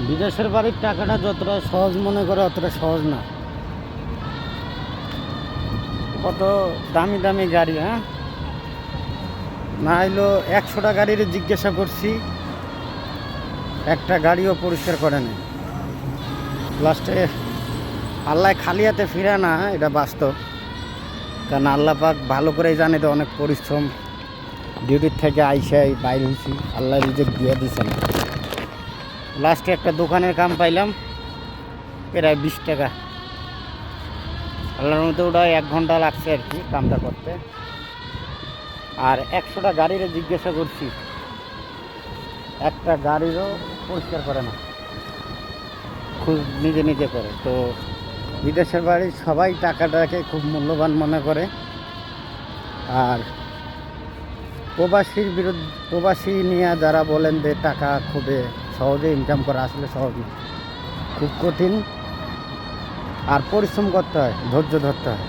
বিদেশের বাড়ির টাকাটা যতটা সহজ মনে করে অতটা সহজ না। কত দামি দামি গাড়ি, হ্যাঁ, না হইলো 100টা গাড়ির জিজ্ঞাসা করছি, একটা গাড়িও পরিষ্কার করে নেই। লাস্টে আল্লাহ খালি হাতে ফিরে না, এটা বাস্তব। কারণ আল্লাহ পাক ভালো করেই জানে তো অনেক পরিশ্রম, ডিউটির থেকে আইসাই বাইর হয়েছি, আল্লাহ রিজেক দিয়ে দিচ্ছেন। লাস্টে একটা দোকানের কাম পাইলাম প্রায় 20 টাকা। আল্লাহর মধ্যে ওটা 1 ঘন্টা লাগছে আর কি কামটা করতে। আর 100টা গাড়িরে জিজ্ঞাসা করছি, একটা গাড়িরও পরিষ্কার করে না, খুব নিজে নিজে করে। তো বিদেশের বাড়ির সবাই টাকাটাকে খুব মূল্যবান মনে করে। আর প্রবাসী নিয়ে যারা বলেন যে টাকা খুবই সহজে ইনকাম করা, আসলে সহজ না, খুব কঠিন। আর পরিশ্রম করতে হয়, ধৈর্য ধরতে হয়।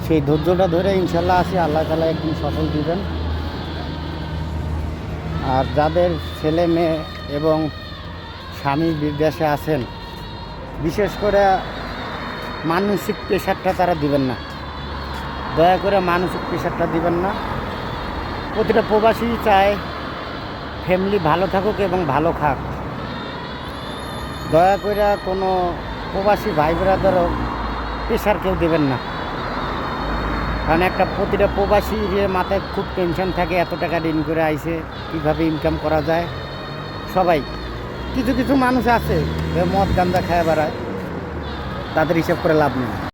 সেই ধৈর্যটা ধরে ইনশাল্লাহ আসি, আল্লাহ তাআলা একদিন সফল দিবেন। আর যাদের ছেলে মেয়ে এবং স্বামী বিদেশে আছেন, বিশেষ করে মানসিক প্রেশারটা তারা দিবেন না, দয়া করে মানসিক প্রেশারটা দিবেন না। প্রতিটা প্রবাসী চায় ফ্যামিলি ভালো থাকুক এবং ভালো খাক। দয়া করে কোনো প্রবাসী ভাই ব্রাদারও প্রেশার কেউ দেবেন না। কারণ প্রতিটা প্রবাসীর মাথায় খুব টেনশন থাকে, এত টাকা ঋণ করে আইছে, কীভাবে ইনকাম করা যায়। সবাই, কিছু কিছু মানুষ আছে মদ গাঁজা খায় বেড়ায়, তাদের হিসাব করে লাভ নেই।